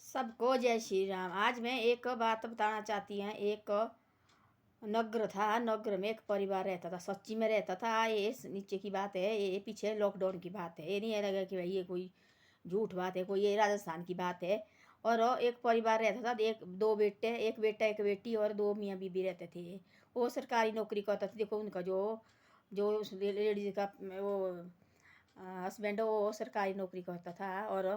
सबको जय श्री राम। आज मैं एक बात बताना चाहती हूँ। एक नगर था, नगर में एक परिवार रहता था, सच्ची में रहता था। ये नीचे की बात है, ये पीछे लॉकडाउन की बात है। ये नहीं लगा कि भाई ये कोई झूठ बात है, कोई ये राजस्थान की बात है। और एक परिवार रहता था, एक दो बेटे, एक बेटा एक बेटी और दो मियाँ बीबी रहते थे। वो सरकारी नौकरी करता था। देखो उनका जो जो उस लेडीज का वो हस्बैंड वो सरकारी नौकरी करता था और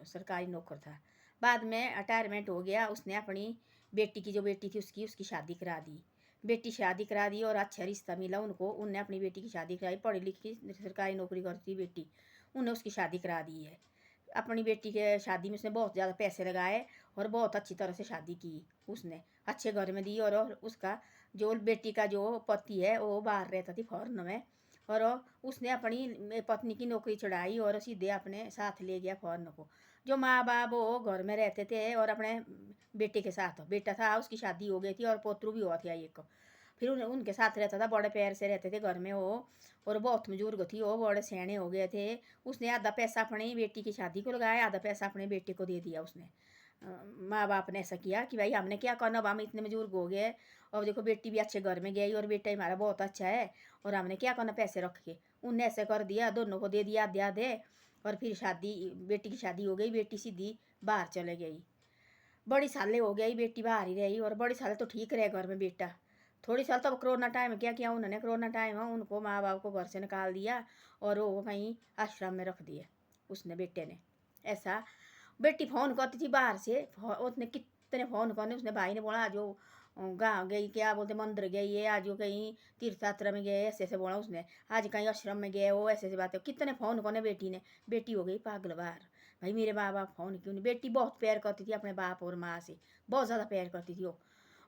सरकारी नौकर था। बाद में रिटायरमेंट हो गया। उसने अपनी बेटी की, जो बेटी थी उसकी उसकी शादी करा दी। बेटी शादी करा दी और अच्छा रिश्ता मिला उनको। उनने अपनी बेटी की शादी कराई। पढ़ी लिखी सरकारी नौकरी करती बेटी, उन्हें उसकी शादी करा दी है। अपनी बेटी के शादी में उसने बहुत ज़्यादा पैसे लगाए और बहुत अच्छी तरह से शादी की। उसने अच्छे घर में दी। और उसका जो बेटी का जो पति है वो बाहर रहता थी फॉरेन में। और उसने अपनी पत्नी की नौकरी चढ़ाई और सीधे अपने साथ ले गया फॉरेन को। जो माँ बाप वो घर में रहते थे और अपने बेटे के साथ, बेटा था उसकी शादी हो गई थी और पोतरू भी हुआ था एक। फिर उनके साथ रहता था, बड़े प्यार से रहते थे घर में वो। और बहुत बुजुर्ग थी वो, बड़े सियाने हो गए थे। उसने आधा पैसा अपनी बेटी की शादी को लगाया, आधा पैसा अपने बेटे को दे दिया उसने। माँ बाप ने ऐसा किया कि भाई हमने क्या करना, अब हम इतने बुजुर्ग हो गए और देखो बेटी भी अच्छे घर में गई और बेटा हमारा बहुत अच्छा है और हमने क्या करना पैसे रख के। उनने ऐसे कर दिया, दोनों को दे दिया आधे आधे। और फिर शादी, बेटी की शादी हो गई, बेटी सीधी बाहर चले गई। बड़ी सालें हो गई बेटी बाहर ही रही और बड़ी साल तो ठीक रहे घर में बेटा। थोड़ी साल तो कोरोना टाइम क्या किया उन्होंने, कोरोना टाइम उनको माँ बाप को घर से निकाल दिया और वो वहीं आश्रम में रख दिए उसने, बेटे ने। ऐसा बेटी फ़ोन करती थी बाहर से, उसने कितने फ़ोन करने। उसने भाई ने बोला जो गाँव गई, क्या बोलते मंदिर गई है, आज वो कहीं तीर्थ यात्रा में गए, ऐसे ऐसे बोला उसने। आज कहीं आश्रम में गए वो, ऐसे ऐसे बातें कितने फ़ोन करने बेटी ने। बेटी हो गई पागल बाहर। भाई मेरे माँ बाप फ़ोन क्यों नहीं। बेटी बहुत प्यार करती थी अपने बाप और माँ से, बहुत ज़्यादा प्यार करती थी वो।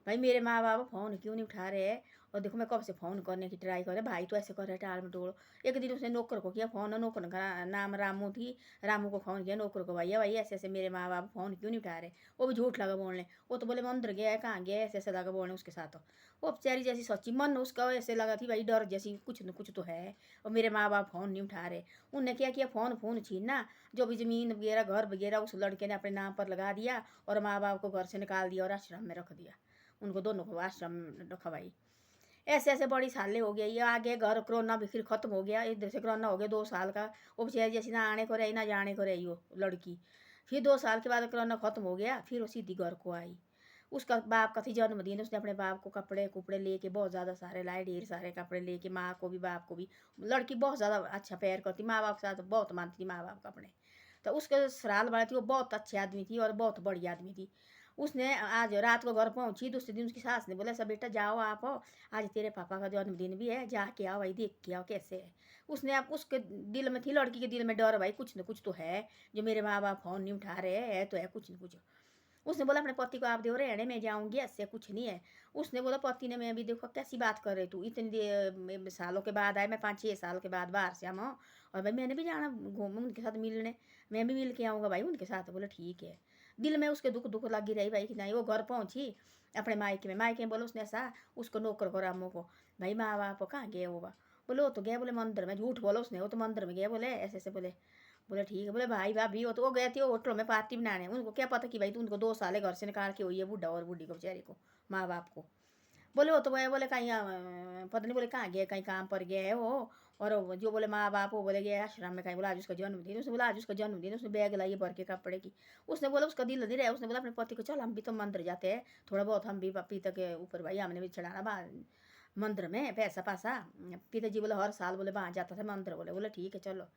भाई मेरे माँ बाप फ़ोन क्यों नहीं उठा रहे हैं। और देखो मैं कब से फ़ोन करने की ट्राई कर रहे, भाई तो ऐसे कर रहे टाल मटोल। एक दिन उसने नौकर को किया फ़ोन, नौकर का नाम रामू थी। रामू को फ़ोन किया नौकर को, भैया भाई ऐसे ऐसे मेरे माँ बाप फ़ोन क्यों नहीं उठा रहे। वो भी झूठ लगा बोलने। वो तो बोले मंदिर गया है, कहाँ गया है, ऐसे ऐसे लगा बोलने उसके साथ। वो बेचारी जैसी सच्ची मन उसका ऐसे लगा थी भाई, डर जैसी कुछ न कुछ तो है। और मेरे माँ बाप फ़ोन नहीं उठा रहे। उनने क्या किया, फ़ोन फोन छीनना, जो भी ज़मीन वगैरह घर वगैरह उस लड़के ने अपने नाम पर लगा दिया और माँ बाप को घर से निकाल दिया और आश्रम में रख दिया। उनको दोनों को आश्रम में रखा भाई। ऐसे ऐसे बड़ी सालें हो गई। आगे घर कोरोना भी फिर खत्म हो गया। इधर से कोरोना हो गया 2 साल का। वो बेचारी जैसी ना आने को रही ना जाने को रही वो लड़की। फिर 2 साल के बाद कोरोना खत्म हो गया, फिर वो सीधी घर को आई। उसका बाप का थी जन्मदिन, उसने अपने बाप को कपड़े कुपड़े लेके बहुत ज़्यादा सारे लाए, ढेर सारे कपड़े लेके, माँ को भी बाप को भी। लड़की बहुत ज़्यादा अच्छा प्यार करती, माँ बाप के साथ बहुत मानती थी माँ बाप का अपने। तो उसके ससुराल वाली थी वो बहुत अच्छी आदमी थी और बहुत बड़ी आदमी थी। उसने आज रात को घर पहुंची, दूसरे दिन उसकी सास ने बोला सब बेटा जाओ आप, आज तेरे पापा का जन्मदिन भी है, जाके आओ भाई, देख के आओ कैसे है। उसने आप उसके दिल में थी, लड़की के दिल में डर भाई, कुछ न कुछ तो है जो मेरे माँ बाप फ़ोन नहीं उठा रहे है, तो है कुछ न कुछ। उसने बोला अपने पति को आप दे रहने में जाऊंगी, ऐसे कुछ नहीं है। उसने बोला पति ने, मैं भी देखो कैसी बात कर रही तू, इतने सालों के बाद आए, मैं 5-6 साल के बाद बाहर से आऊँ और भाई मैंने भी जाना घूम उनके साथ मिलने, मैं भी मिल के आऊँगा भाई उनके साथ। बोला ठीक है। दिल में उसके दुख दुख लगी रही भाई कि नहीं। वो घर पहुँची अपने मायके में, मायके में बोलो उसने ऐसा उसको नौकर को रामू को, भाई माँ बाप कहाँ गए वो बा। बोले वो तो गया बोले मंदिर में, झूठ बोलो उसने, वो तो मंदिर में गया बोले, ऐसे ऐसे बोले। बोले ठीक है। बोले भाई भाभी वो तो वो गए थे होटल में पार्टी बनाने, उनको क्या पता कि भाई तो उनको 2 साल घर से निकाल के हुई है, बूढ़ा और बूढ़ी को बेचारे को, माँ बाप को। बोले वो तो गए बोले कहीं पता नहीं बोले कहाँ गए, कहीं काम पर गए है वो। और जो बोले माँ बाप वो बोले गए आश्रम में कहीं। बोला आज उसका जन्मदिन, उसने बोला आज उसका जन्मदिन, उसने बैग लाई भर के कपड़े की। उसने बोला उसका दिल नहीं रहा। उसने बोला अपने पति को चल हम भी तो मंदिर जाते हैं, थोड़ा बहुत हम भी पिता के ऊपर भाई हमने भी चढ़ाना मंदिर में पैसा पासा। पिताजी बोले हर साल बोले वहाँ जाता था मंदिर। बोले बोले ठीक है चलो।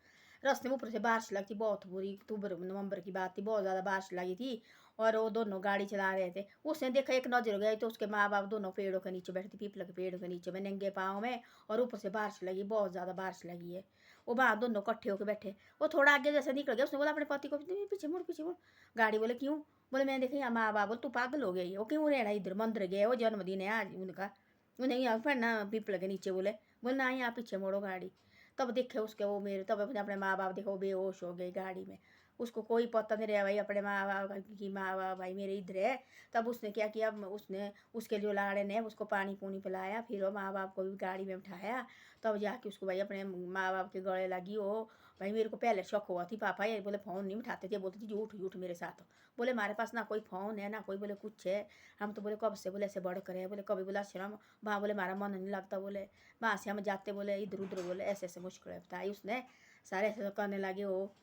रास्ते में ऊपर से बारिश लगती बहुत बुरी, अक्टूबर नवंबर की बात थी, बहुत ज़्यादा बारिश लगी थी। और वो दोनों गाड़ी चला रहे थे। उसने देखा एक नजर गई तो उसके माँ बाप दोनों पेड़ों के नीचे बैठे थे, पीपल के पेड़ों के नीचे में नंगे पाँव में। और ऊपर से बारिश लगी, बहुत ज़्यादा बारिश लगी है। वो वहाँ दोनों इकट्ठे होकर बैठे। वो थोड़ा आगे जैसे निकल गया, उसने बोला अपने पति को पीछे मुड़ पीछे मुड़। गाड़ी बोले क्यों। बोले मैं देखी माँ बाप। बोले तू पागल हो गई, वो क्यों रहना इधर, मंदिर गए, वो जन्मदिन है आज उनका। नहीं यहाँ पर ना पीपल के नीचे। बोले बोले ना यहाँ पीछे मोड़ो गाड़ी। तब देखे उसके वो मेरे, तब अपने अपने माँ बाप देखो वो बेहोश हो गए गाड़ी में। उसको कोई पता नहीं रहा भाई अपने माँ बाप की, माँ बाप भाई मेरे इधर है। तब उसने क्या किया, उसने उसके जो लाड़े ने उसको पानी पूनी पिलाया, फिर वो माँ बाप को भी गाड़ी में उठाया, तब जाके उसको भाई अपने माँ बाप के गले लगी वो। भाई मेरे को पहले शक हुआ थी, पापा ये बोले फ़ोन नहीं उठाते थे, बोलती थी झूठ झूठ मेरे साथ। बोले हमारे पास ना कोई फ़ोन है ना कोई बोले कुछ है, हम तो बोले कब से बोले ऐसे बड़ करे, बोले कभी बोला आश्रम वहाँ बोले हमारा मन नहीं लगता, बोले वहाँ से हम जाते बोले इधर उधर, बोले ऐसे ऐसे मुश्किल बताई उसने सारे ऐसे करने लगे वो।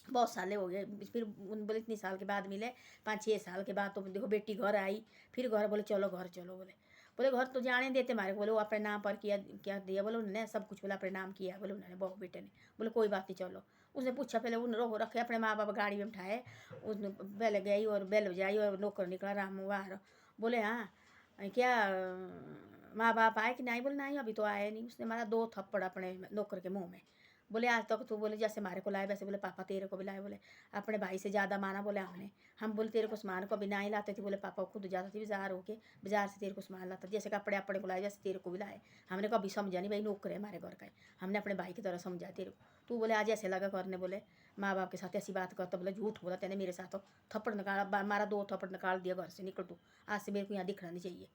बहुत साले हो गए, फिर बोले इतनी साल के बाद मिले, 5-6 साल के बाद, तो देखो बेटी घर आई, फिर घर बोले चलो घर चलो, बोले बोले घर तो जाने देते हमारे, बोले वो अपने नाम पर किया, क्या दिया बोले उन्होंने सब कुछ, बोले अपने नाम किया बोले उन्होंने बहू बेटे ने, बोले कोई बात नहीं चलो। उसने पूछा पहले उन रखे अपने माँ बाप गाड़ी में बिठाए, उसने पहले गई और बेल बजाई और नौकर निकला राम बाहर, बोले हाँ क्या माँ बाप आए कि नहीं, बोले नहीं अभी तो आए नहीं। उसने मारा 2 थप्पड़ अपने नौकर के मुँह में, बोले आज तक तो बोले जैसे हमारे को लाए वैसे, बोले पापा तेरे को भी लाए, बोले अपने भाई से ज़्यादा माना, बोले हमने, हम बोले तेरे को सामान को भी नहीं लाते थे, बोले पापा खुद जाता थी बाजार होके, बाजार से तेरे को सामान लाता, जैसे कपड़े अपने को लाए वैसे तेरे को भी लाए। हमने कभी समझा नहीं भाई नौकर है हमारे घर का, हमने अपने भाई की तरह समझा तेरे को। तू बोले आज ऐसे लगा करने, बोले माँ बाप के साथ ऐसी बात करता, बोले झूठ बोला तेने मेरे साथ, थप्पड़ निकाला मारा, 2 थप्पड़ निकाल दिया, घर से निकल तू, आज से मेरे को यहाँ दिखना नहीं चाहिए।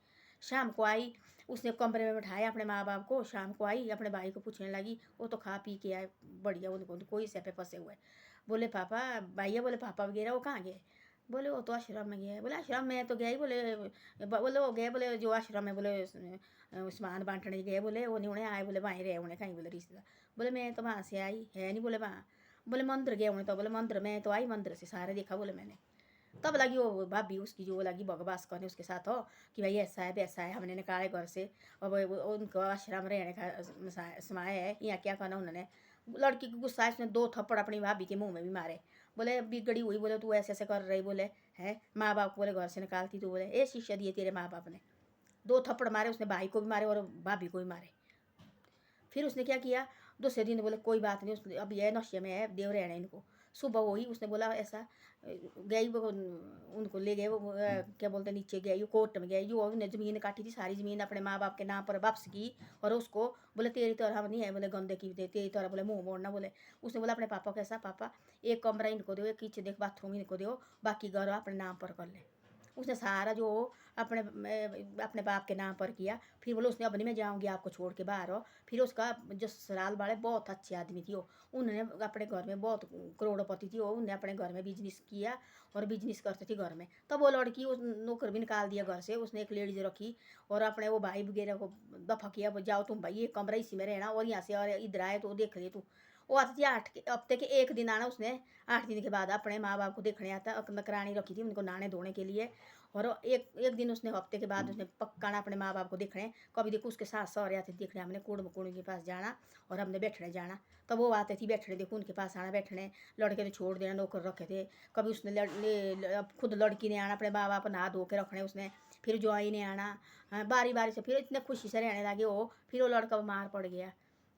शाम को आई, उसने कमरे में बैठाया अपने माँ बाप को, शाम को आई अपने भाई को पूछने लगी, वो तो खा पी के आए बढ़िया, उनको कोई से पे फंसे हुए। बोले पापा भैया, बोले पापा वगैरह वो कहाँ गए, बोले वो तो आश्रम में गए, बोले आश्रम में तो गए, बोले बोले वो गए, बोले जो आश्रम में बोले सामान बांटने गए, बोले वो नहीं उन्हें आए, बोले वहीं रहे उन्हें कहीं, बोले रिश्तेदार, बोले मैं तो वहाँ से आई है नहीं, बोले वहाँ, बोले मंदिर गए उन्हें, तो बोले मंदिर में तो आई, मंदिर से सारे देखा बोले मैंने। तब लगी वो भाभी उसकी जो लगी बकवास करने उसके साथ हो कि भाई ऐसा है वैसा है, हमने निकाले घर से और उनको आश्रम रहने का समाये है, यहाँ क्या करना उन्होंने। लड़की को गुस्सा है, उसने 2 थप्पड़ अपनी भाभी के मुंह में भी मारे, बोले बिगड़ी हुई, बोले तू ऐसे ऐसे कर रही, बोले है माँ बाप बोले घर से निकालती, तू बोले ये शिक्षा दिए तेरे माँ बाप ने। 2 थप्पड़ मारे उसने, भाई को भी मारे और भाभी को भी मारे। फिर उसने क्या किया, दूसरे दिन बोले कोई बात नहीं, उसने अब यह नशे में है देव रहने इनको। सुबह हुई, उसने बोला ऐसा गई वो उनको ले गए, वो क्या बोलते नीचे गई कोर्ट में गई, जो उन्हें ज़मीन काटी थी सारी ज़मीन अपने माँ बाप के नाम पर वापस की, और उसको बोले तेरी तरह हम नहीं है, बोले गंदे की तेरी तरह, बोले मुँह मोड़ना, बोले उसने बोला अपने पापा कैसा पापा एक कमरा इनको दो, एक किचन एक बाथरूम इनको दो, बाकी घर अपने नाम पर कर ले। उसने सारा जो अपने अपने बाप के नाम पर किया। फिर बोले उसने अब नहीं मैं जाऊँगी आपको छोड़ के बाहर हो। फिर उसका जो ससुराल वाले बहुत अच्छे आदमी थी वो, उन्होंने अपने घर में बहुत करोड़पति थी वो, उन्होंने अपने घर में बिजनेस किया और बिजनेस करती थी घर में। तब वो लड़की उस नौकर भी निकाल दिया घर से, उसने एक लेडीज रखी और अपने वो भाई वगैरह को दफा किया, जाओ तुम भाई ये कमरा इसी में रहना और यहाँ से और इधर आए तो देख ले तू। वो आती थी 8 हफ्ते के 1 दिन आना, उसने 8 दिन के बाद अपने माँ बाप को देखने आता, नौकरानी रखी थी उनको नहाने धोने के लिए। और एक एक दिन उसने हफ्ते के बाद उसने पक्का ना अपने माँ बाप को देखने, कभी देखो उसके सास सहुरे आते देखने, हमने कुड़ के पास जाना और हमने बैठने जाना, तब वो आते थी बैठने, देखो उनके पास आना बैठने, लड़के ने छोड़ देना नौकर रखे थे। कभी उसने अब खुद लड़की ने आना अपने माँ बाप नहा धो के रखने उसने, फिर ज्वाई ने आना, हाँ, बारी बारी से। फिर इतने खुशी से रहने लगे वो। फिर वो लड़का बीमार पड़ गया,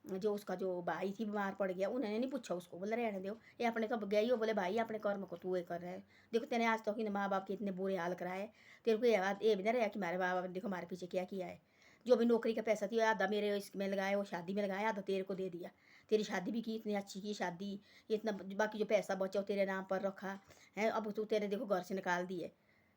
जो उसका जो भाई थी बीमार पड़ गया, उन्होंने नहीं पूछा उसको, बोले रहने दो ये अपने तब गई हो, बोले भाई अपने कर्म को तू ये कर रहा है, देखो तेने आज तक इन माँ बाप के इतने बुरे हाल कराए, तेरे को ये भी नहीं रहा कि हमारे माँ बाप देखो हमारे पीछे क्या किया है। जो भी नौकरी का पैसा थी आधा मेरे इसमें लगाया, वो शादी में लगाया, आधा तेरे को दे दिया, तेरी शादी भी की इतनी अच्छी की शादी, इतना बाकी जो पैसा बचा वो तेरे नाम पर रखा है, अब तू तेरे देखो घर से निकाल दिए।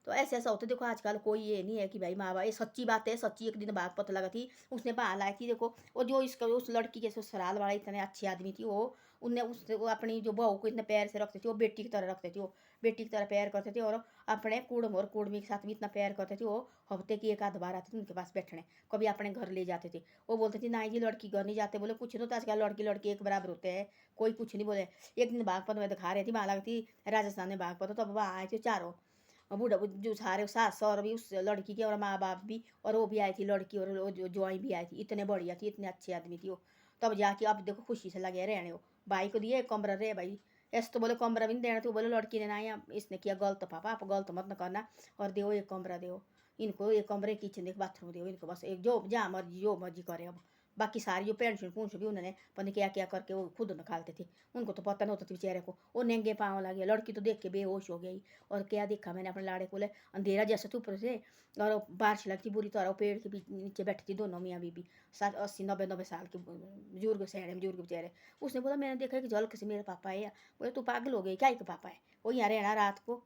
तो ऐसे ऐसा होता है, देखो आजकल कोई ये नहीं है कि भाई माँ बाप, ये सच्ची बात है, सच्ची एक दिन बात पता लगा थी, उसने बहाना लाई थी देखो। और जो इसका उस लड़की के ससुराल वाला इतने अच्छी आदमी थी वो, उनने वो अपनी जो बहू को इतने प्यार से रखते थे, वो बेटी की तरह रखते थे, वो बेटी की तरह प्यार करते थे, और अपने कुड़म और कुड़मी के साथ भी इतना प्यार करते थे वो। हफ्ते की 1 आध बार आते थे उनके पास बैठने, कभी अपने घर ले जाते थे। वो बोलते थे नहीं जी लड़की घर नहीं जाते, बोले कुछ तो आजकल लड़की लड़की एक बराबर होते हैं, कोई कुछ नहीं बोले। एक दिन बागपत में दिखा रही थी, वहाँ लगती राजस्थान में बागपत, तो अब वहाँ आए थे चारों बूढ़ा जो सारे सास सौर भी उस लड़की के और माँ बाप भी, और वो भी आई थी लड़की, और वो जो ज्वाई भी आई थी, इतने बढ़िया थी, इतने अच्छे आदमी थी वो। तब जाके अब देखो खुशी से लगे रहने वो। भाई को दिए कमरा रे भाई, ऐसे तो बोले कमरा भी नहीं देना, तो बोले लड़की ने ना इसने किया गलत, पापा आप गलत मत न करना, और दो एक कमरा दो इनको, एक कमरे किचन एक बाथरूम दो इनको, बस एक जो जहाँ मर्जी जो मर्जी करे अब बाकी सारी जो पेंशन पूंछ भी उन्होंने पता नहीं क्या क्या करके वो खुद निकालते थे, उनको तो पता नहीं होता था बेचारे को। वो नंगे पाँव लगे, लड़की तो देख के बेहोश हो गई। और क्या देखा मैंने अपने लाड़े को, अंधेरा जैसा था ऊपर से, और बारिश लगती बुरी तरह, पेड़ के नीचे बैठी थी दोनों मियाँ बीबी, 80 90 90 साल के बुजुर्ग, सयाने बुजुर्ग बेचारे। उसने बोला मैंने देखा कि झलक से मेरे पापा है। बोले तू पागल हो गई, क्या के पापा है, वो यहाँ रहना रात को।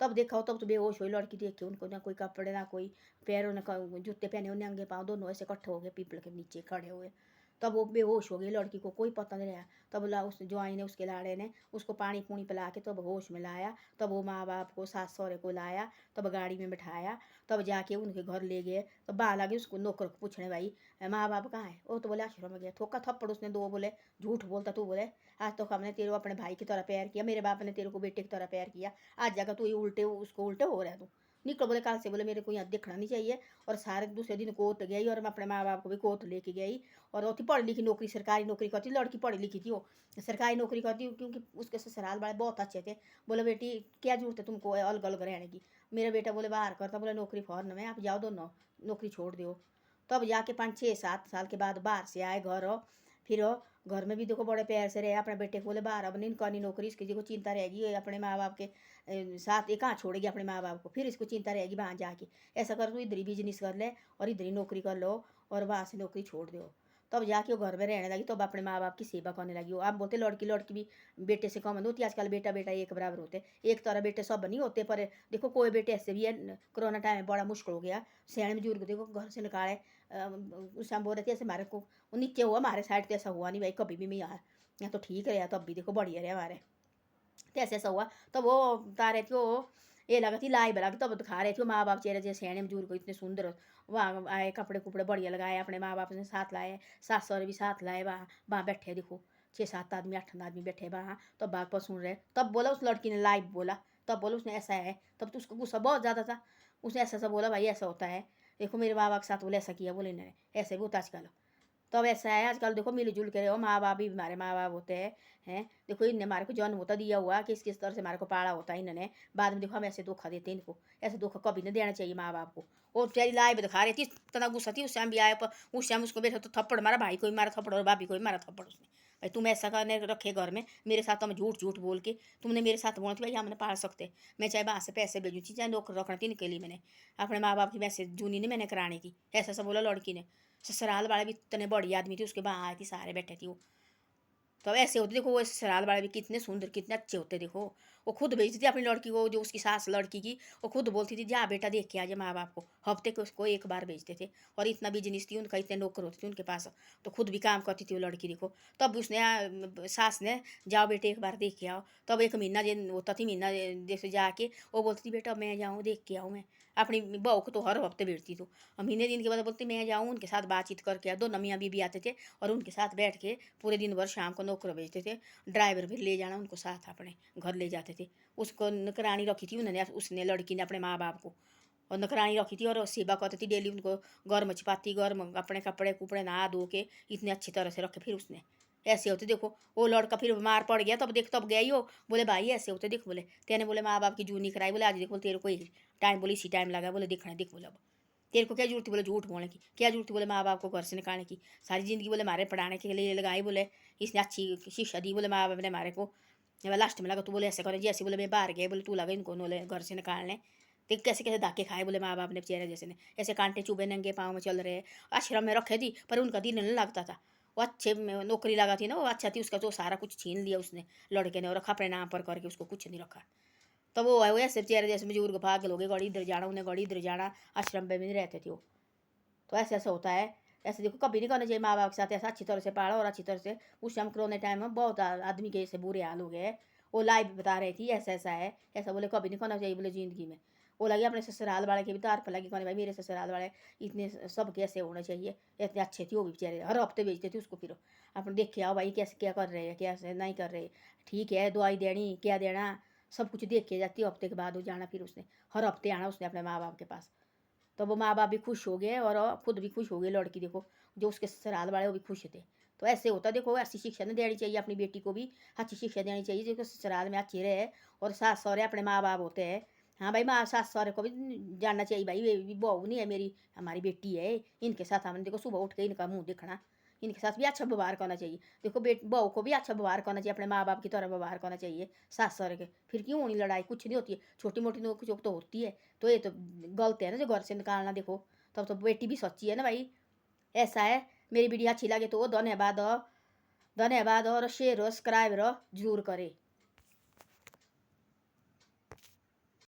तब देखा हो, तब तो बेहोश हुई लड़की देख के। उनको ना कोई कपड़े ना कोई पैरों ने जूते पहने हुए, नंगे पाँव दोनों ऐसे इकट्ठे हो गए पीपल के नीचे खड़े हुए। तब वो बेहोश हो गई, लड़की को कोई पता नहीं रहा। तब ला उस ज्वाई ने, उसके लाड़े ने उसको पानी पूनी पिला के तब होश में लाया। तब वो माँ बाप को, सास सहुरे को लाया, तब गाड़ी में बिठाया, तब जाके उनके घर ले गए। तब बाहर लगे उसको नौकर को पूछने, भाई माँ बाप कहाँ है। वो तो बोले आश्रम में गया। ठोका थप्पड़ उसने दो, बोले झूठ बोलता तू, बोले आज तो हमने तेरे को अपने भाई की तरह प्यार किया, मेरे बाप ने तेरे को बेटे की तरह प्यार किया, आज जाकर तू ये उल्टे उसको उल्टे हो रहा है तू। निकल, बोले कल से, बोले मेरे को यहाँ देखना नहीं चाहिए। और सारे दूसरे दिन कोर्ट गई, और मैं अपने माँ बाप को भी कोर्ट लेके गई। और वो थी पढ़ी लिखी, नौकरी सरकारी नौकरी करती, लड़की पढ़ी लिखी थी, वो सरकारी नौकरी करती, क्योंकि उसके ससुराल वाले बहुत अच्छे थे। बोले बेटी क्या जरूरत है तुमको अलग अलग रहने की। मेरा बेटा बोले बाहर करता, बोले नौकरी फॉरन में, आप जाओ दोनों, नौकरी छोड़ दो। तब जाके 5 6 7 साल के बाद बाहर से आए घर। फिर घर में भी देखो बड़े प्यार से रहे अपने बेटे को। बोले बाहर अब नहीं करनी नौकरी, इसकी देखो चिंता रहेगी अपने माँ बाप के साथ, ये कहाँ छोड़ेगी अपने माँ बाप को, फिर इसको चिंता रहेगी वहाँ जाके। ऐसा कर, तू इधर ही बिजनेस कर ले और इधर ही नौकरी कर लो, और वहाँ से नौकरी छोड़ दो। तब जाके वो घर में रहने लगी, तब अपने माँ बाप की सेवा करने लगी। वो आप बोलते लड़की लड़की भी बेटे से कम नहीं होती आजकल, बेटा बेटा एक बराबर होते। एक तरह बेटे सब नहीं होते, पर देखो कोई बेटे ऐसे भी है। कोरोना टाइम में बड़ा मुश्किल हो गया, सियाने बुजुर्ग देखो घर से निकाले। उस टाइम बोल रहे थे ऐसे हमारे को नीचे हुआ, हमारे साइड तो ऐसा हुआ नहीं भाई कभी भी। मैं यहाँ तो ठीक रहा, तब भी देखो बढ़िया रहे हमारे, तो ऐसे ऐसा हुआ। तब वो बता रहे थे, वो ये लगा थी लाई बला, तब दिखा रहे थे माँ बाप चेहरे जैसे सियाने बुजुर्ग इतने सुंदर। वहाँ आए, कपड़े कुपड़े बढ़िया लगाए, अपने माँ बाप ने साथ लाए, सास सहुरे भी साथ लाए। वहाँ वहाँ बैठे देखो 6 7 आदमी 8 आदमी बैठे वहाँ, तब बाग पर सुन रहे। तब बोला उस लड़की ने लाइव बोला, तब बोला उसने ऐसा है। तब तो उसको गुस्सा बहुत ज़्यादा था। उसने ऐसा ऐसा बोला, भाई ऐसा होता है, देखो मेरे माँ बाप के साथ बोले ऐसा किया, बोले इन्होंने ऐसे भी होता आजकल। तब ऐसा है आजकल, देखो मिलजुल के रहो, माँ बाप भी हमारे माँ बाप होते हैं। देखो इनने हमारे को जन्म होता दिया हुआ, किस किस तरह से हमारे को पाला होता है इन्होंने। बाद में देखो हम ऐसे धोखा देते हैं इनको, ऐसे धोखा कभी नहीं देना चाहिए माँ बाप को। और तेरी लाई भी दिखा रही थी, इतना गुस्सा थी उस टाइम भी आए, पर उस टाइम उसको बैठा तो थप्पड़ मारा, भाई को भी मारा थप्पड़ और भाभी को भी मारा थप्पड़ उसने। भाई तुम ऐसा करने रखे घर में मेरे साथ, तुम झूठ झूठ बोल के तुमने मेरे साथ बोला थी भाई हमने पाल सकते। मैं चाहे बाहर से पैसे भेजूँ थी, चाहे नौकर रखना थी इनके लिए, मैंने अपने माँ बाप की वैसे जूनी नहीं मैंने कराने की। ऐसा ऐसा बोला लड़की ने। ससुराल वाले भी इतने बड़ी आदमी थी, उसके वहाँ आई थी, सारे बैठे थी वो। तो ऐसे होते देखो, वो ससुराल वाले भी कितने सुंदर कितने अच्छे होते देखो। वो खुद भेजती थी अपनी लड़की को, जो उसकी सास लड़की की, वो खुद बोलती थी जा बेटा देख के आ जा माँ बाप को। हफ्ते के उसको एक बार भेजते थे। और इतना बिजनेस थी उनका, इतने नौकर होते थे उनके पास, तो खुद भी काम करती थी वो लड़की देखो। तब उसने सास ने जाओ बेटे एक बार देख के आओ। तब एक महीना होता थी, महीना जैसे जाके वो बोलती थी बेटा मैं जाऊँ देख के आऊँ। मैं अपनी बहू को तो हर हफ्ते भेजती थी। महीने दिन के बाद बोलती मैं जाऊँ उनके साथ बातचीत करके आ। दो मियाँ बीबी आते थे और उनके साथ बैठ के पूरे दिन भर, शाम को नौकर भेजते थे, ड्राइवर भी ले जाना उनको साथ अपने घर ले जाते थे। उसको नौकरानी रखी थी उन्होंने, उसने लड़की ने अपने माँ बाप को, और नौकरानी रखी थी और सेवा करती थी डेली उनको। गर्म चपाती गर्म, अपने कपड़े कुपड़े नहा धो के इतने अच्छी तरह से रखे। फिर उसने ऐसे होते देखो, वो लड़का फिर बीमार पड़ गया, तब देख तब गया ही हो। बोले भाई ऐसे होते देख, बोले तेने बोले माँ बाप की जू नहीं कराई, बोले आज देखो तेरे को टाइम, बोले इसी टाइम लगा, बोले देखना देख, बोले अब तेरे को क्या जरूरत थी, बोले झूठ बोलने की, क्या जरूरत थी बोले माँ बाप को घर से निकालने की। सारी ज़िंदगी बोले हमारे पढ़ाने के लिए लगाई, बोले इसने अच्छी शिक्षा दी, बोले माँ बाप ने हमारे को। लास्ट में लगा तो बोले ऐसे करें जैसे, बोले मैं बाहर गए, बोले तू लगा इनको बोले घर से निकालने। तो कैसे कैसे धक्के खाए बोले माँ बाप ने बेचारे, जैसे ने ऐसे कांटे चुभे नंगे पाँव में चल रहे। आश्रम में रखे थी पर उनका दिल नहीं लगता था। वो अच्छे नौकरी लगा थी ना, वो अच्छा थी, उसका तो सारा कुछ छीन लिया उसने लड़के ने, और रखा अपने नाम पर करके, उसको कुछ नहीं रखा। तब वो है वो ऐसे बेचारे जैसे बुजुर्ग पागल हो गए, गड़ी इधर जाना उन्हें गड़ी इधर जाना, आश्रम में भी नहीं रहते थे वो। तो ऐसे ऐसा होता है। ऐसे देखो कभी नहीं करना चाहिए माँ बाप के साथ ऐसा, अच्छी तरह से पाला और अच्छी तरह से। उस टाइम कोरोना टाइम में बहुत आदमी के ऐसे बुरे हाल हो गए। वो लाइव बता रही थी ऐसा ऐसा है, ऐसा बोले कभी नहीं करना चाहिए बोले ज़िंदगी में। वो लगे अपने ससुराल वाले के भी तार पर लगी कहने भाई मेरे ससुराल वाले इतने सब कैसे होने चाहिए, इतने अच्छे थे वो भी बेचारे, हर हफ्ते भेजते थे उसको। फिर अपन देख के आओ भाई कैसे क्या कर रहे हैं, कैसे नहीं कर रहे, ठीक है दवाई देनी क्या देना, सब कुछ देख के जाती। हफ्ते के बाद वो जाना, फिर उसने हर हफ्ते आना उसने अपने माँ बाप के पास। तो वो माँ बाप भी खुश हो गए और खुद भी खुश हो गए। लड़की देखो जो उसके ससुराल वाले वो भी खुश थे। तो ऐसे होता देखो, ऐसी शिक्षा नहीं देनी चाहिए अपनी बेटी को भी, अच्छी शिक्षा देनी चाहिए जिसको ससुराल में अच्छी रहे। और सास सहुरे अपने माँ बाप होते हैं। हाँ भाई माँ सास सहुरे को भी जानना चाहिए भाई, ये भी बहू नहीं है मेरी, हमारी बेटी है, इनके साथ हमने देखो सुबह उठ के इनका मुँह देखना, इनके साथ भी अच्छा व्यवहार करना चाहिए। देखो बहू को भी अच्छा व्यवहार करना चाहिए, अपने माँ बाप की तरह व्यवहार करना चाहिए सास ससुर के। फिर क्यों होनी लड़ाई? कुछ नहीं होती है, छोटी मोटी नोक झोंक तो होती है। तो ये तो गलत है ना जो घर से निकालना। देखो तब तो बेटी भी सच्ची है ना भाई। ऐसा है। मेरी वीडियो अच्छी लगे तो धन्यवाद और शेयर और सब्सक्राइब जरूर करे।